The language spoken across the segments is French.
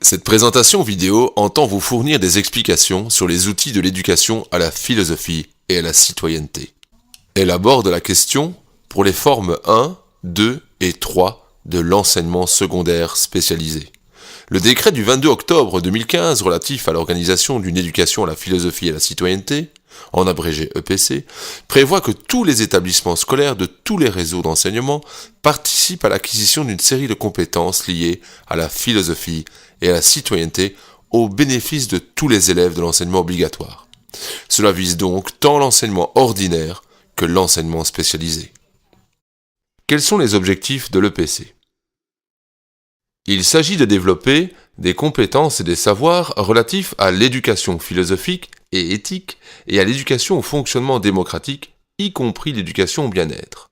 Cette présentation vidéo entend vous fournir des explications sur les outils de l'éducation à la philosophie et à la citoyenneté. Elle aborde la question pour les formes 1, 2 et 3 de l'enseignement secondaire spécialisé. Le décret du 22 octobre 2015 relatif à l'organisation d'une éducation à la philosophie et à la citoyenneté, en abrégé EPC, prévoit que tous les établissements scolaires de tous les réseaux d'enseignement participent à l'acquisition d'une série de compétences liées à la philosophie et à la citoyenneté au bénéfice de tous les élèves de l'enseignement obligatoire. Cela vise donc tant l'enseignement ordinaire que l'enseignement spécialisé. Quels sont les objectifs de l'EPC ? Il s'agit de développer des compétences et des savoirs relatifs à l'éducation philosophique et éthique et à l'éducation au fonctionnement démocratique, y compris l'éducation au bien-être.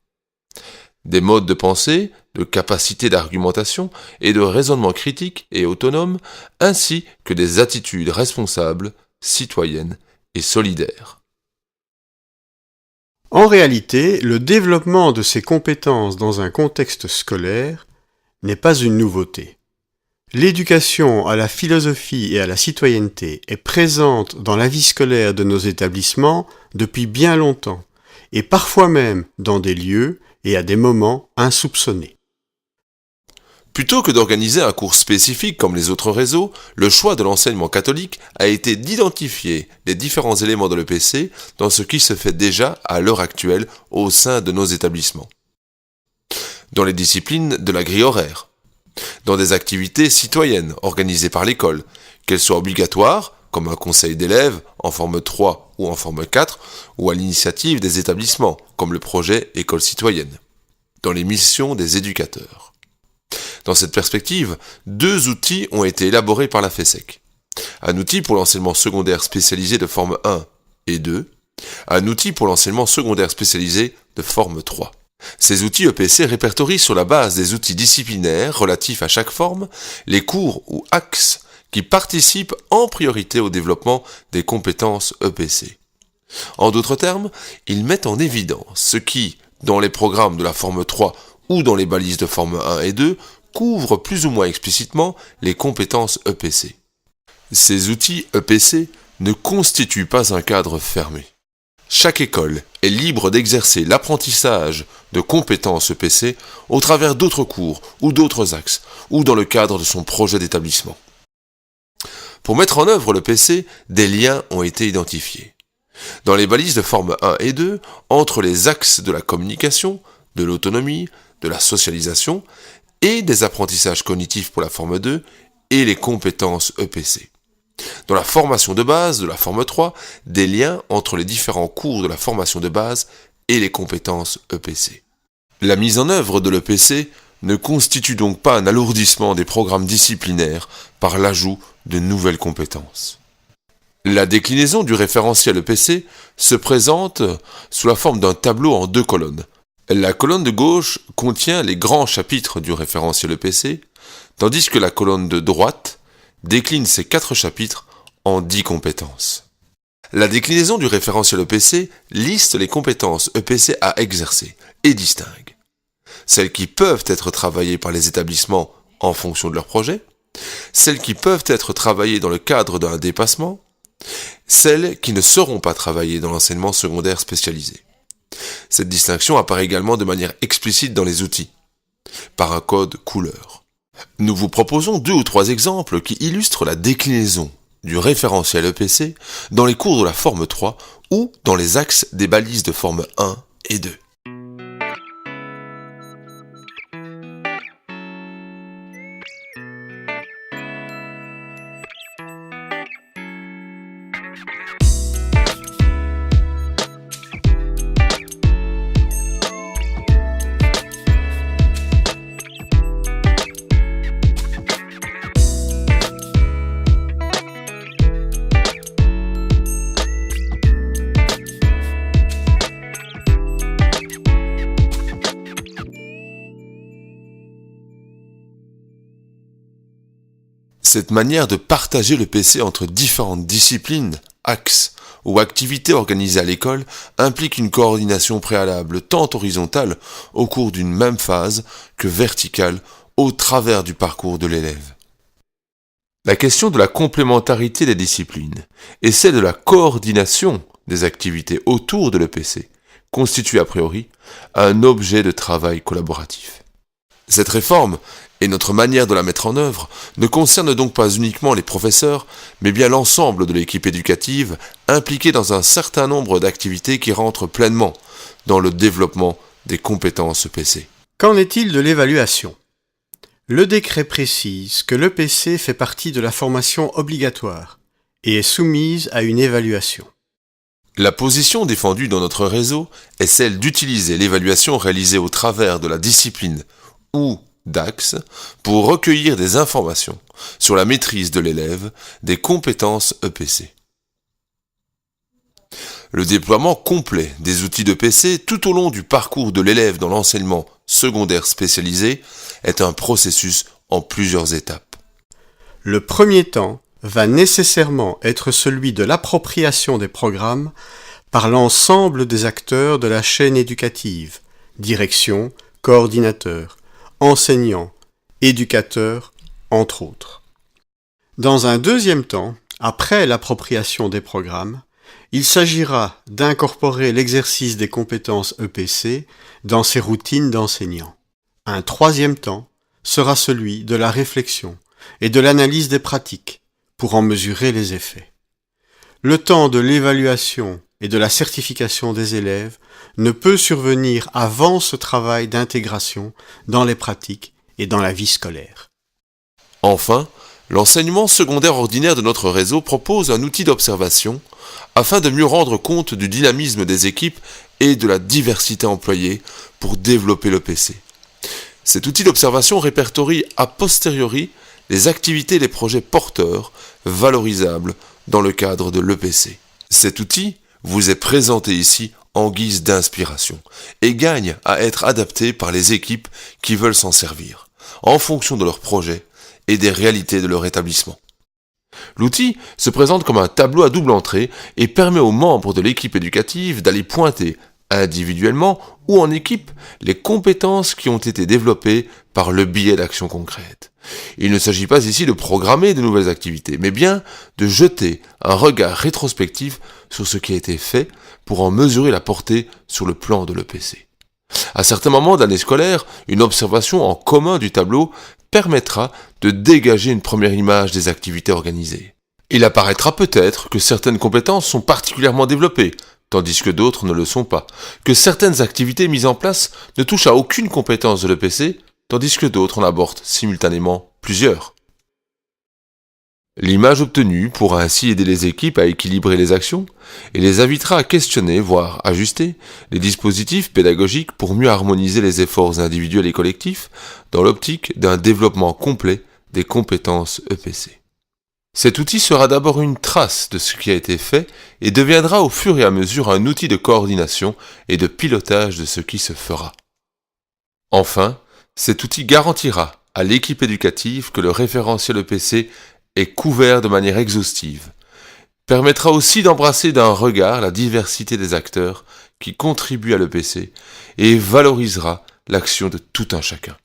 Des modes de pensée, de capacité d'argumentation et de raisonnement critique et autonome, ainsi que des attitudes responsables, citoyennes et solidaires. En réalité, le développement de ces compétences dans un contexte scolaire n'est pas une nouveauté. L'éducation à la philosophie et à la citoyenneté est présente dans la vie scolaire de nos établissements depuis bien longtemps, et parfois même dans des lieux et à des moments insoupçonnés. Plutôt que d'organiser un cours spécifique comme les autres réseaux, le choix de l'enseignement catholique a été d'identifier les différents éléments de l'EPC dans ce qui se fait déjà à l'heure actuelle au sein de nos établissements. Dans les disciplines de la grille horaire, dans des activités citoyennes organisées par l'école, qu'elles soient obligatoires, comme un conseil d'élèves en forme 3 ou en forme 4, ou à l'initiative des établissements, comme le projet École citoyenne, dans les missions des éducateurs. Dans cette perspective, 2 outils ont été élaborés par la FESEC. Un outil pour l'enseignement secondaire spécialisé de forme 1 et 2, un outil pour l'enseignement secondaire spécialisé de forme 3. Ces outils EPC répertorient sur la base des outils disciplinaires relatifs à chaque forme les cours ou axes qui participent en priorité au développement des compétences EPC. En d'autres termes, ils mettent en évidence ce qui, dans les programmes de la forme 3 ou dans les balises de forme 1 et 2, couvre plus ou moins explicitement les compétences EPC. Ces outils EPC ne constituent pas un cadre fermé. Chaque école est libre d'exercer l'apprentissage de compétences EPC au travers d'autres cours ou d'autres axes, ou dans le cadre de son projet d'établissement. Pour mettre en œuvre l'EPC, des liens ont été identifiés. Dans les balises de forme 1 et 2, entre les axes de la communication, de l'autonomie, de la socialisation et des apprentissages cognitifs pour la forme 2 et les compétences EPC. Dans la formation de base de la forme 3, des liens entre les différents cours de la formation de base et les compétences EPC. La mise en œuvre de l'EPC ne constitue donc pas un alourdissement des programmes disciplinaires par l'ajout de nouvelles compétences. La déclinaison du référentiel EPC se présente sous la forme d'un tableau en 2 colonnes. La colonne de gauche contient les grands chapitres du référentiel EPC, tandis que la colonne de droite décline ces 4 chapitres en 10 compétences. La déclinaison du référentiel EPC liste les compétences EPC à exercer et distingue celles qui peuvent être travaillées par les établissements en fonction de leur projet, celles qui peuvent être travaillées dans le cadre d'un dépassement, celles qui ne seront pas travaillées dans l'enseignement secondaire spécialisé. Cette distinction apparaît également de manière explicite dans les outils, par un code couleur. Nous vous proposons 2 ou 3 exemples qui illustrent la déclinaison du référentiel EPC dans les cours de la forme 3 ou dans les axes des balises de forme 1 et 2. Cette manière de partager le PC entre différentes disciplines, axes ou activités organisées à l'école implique une coordination préalable tant horizontale au cours d'une même phase que verticale au travers du parcours de l'élève. La question de la complémentarité des disciplines et celle de la coordination des activités autour de l'EPC constitue a priori un objet de travail collaboratif. Cette réforme et notre manière de la mettre en œuvre ne concerne donc pas uniquement les professeurs, mais bien l'ensemble de l'équipe éducative impliquée dans un certain nombre d'activités qui rentrent pleinement dans le développement des compétences EPC. Qu'en est-il de l'évaluation ? Le décret précise que l'EPC fait partie de la formation obligatoire et est soumise à une évaluation. La position défendue dans notre réseau est celle d'utiliser l'évaluation réalisée au travers de la discipline ou d'axe pour recueillir des informations sur la maîtrise de l'élève des compétences EPC. Le déploiement complet des outils d'EPC tout au long du parcours de l'élève dans l'enseignement secondaire spécialisé est un processus en plusieurs étapes. Le premier temps va nécessairement être celui de l'appropriation des programmes par l'ensemble des acteurs de la chaîne éducative, direction, coordinateur, enseignants, éducateurs, entre autres. Dans un deuxième temps, après l'appropriation des programmes, il s'agira d'incorporer l'exercice des compétences EPC dans ses routines d'enseignants. Un troisième temps sera celui de la réflexion et de l'analyse des pratiques pour en mesurer les effets. Le temps de l'évaluation et de la certification des élèves ne peut survenir avant ce travail d'intégration dans les pratiques et dans la vie scolaire. Enfin, l'enseignement secondaire ordinaire de notre réseau propose un outil d'observation afin de mieux rendre compte du dynamisme des équipes et de la diversité employée pour développer l'EPC. Cet outil d'observation répertorie a posteriori les activités et les projets porteurs valorisables dans le cadre de l'EPC. Cet outil vous est présenté ici en guise d'inspiration et gagne à être adapté par les équipes qui veulent s'en servir, en fonction de leurs projets et des réalités de leur établissement. L'outil se présente comme un tableau à double entrée et permet aux membres de l'équipe éducative d'aller pointer individuellement ou en équipe les compétences qui ont été développées par le biais d'actions concrètes. Il ne s'agit pas ici de programmer de nouvelles activités, mais bien de jeter un regard rétrospectif sur ce qui a été fait pour en mesurer la portée sur le plan de l'EPC. À certains moments d'année scolaire, une observation en commun du tableau permettra de dégager une première image des activités organisées. Il apparaîtra peut-être que certaines compétences sont particulièrement développées, tandis que d'autres ne le sont pas, que certaines activités mises en place ne touchent à aucune compétence de l'EPC, tandis que d'autres en abordent simultanément plusieurs. L'image obtenue pourra ainsi aider les équipes à équilibrer les actions et les invitera à questionner, voire ajuster, les dispositifs pédagogiques pour mieux harmoniser les efforts individuels et collectifs dans l'optique d'un développement complet des compétences EPC. Cet outil sera d'abord une trace de ce qui a été fait et deviendra au fur et à mesure un outil de coordination et de pilotage de ce qui se fera. Enfin, cet outil garantira à l'équipe éducative que le référentiel EPC est couvert de manière exhaustive, permettra aussi d'embrasser d'un regard la diversité des acteurs qui contribuent à l'EPC et valorisera l'action de tout un chacun.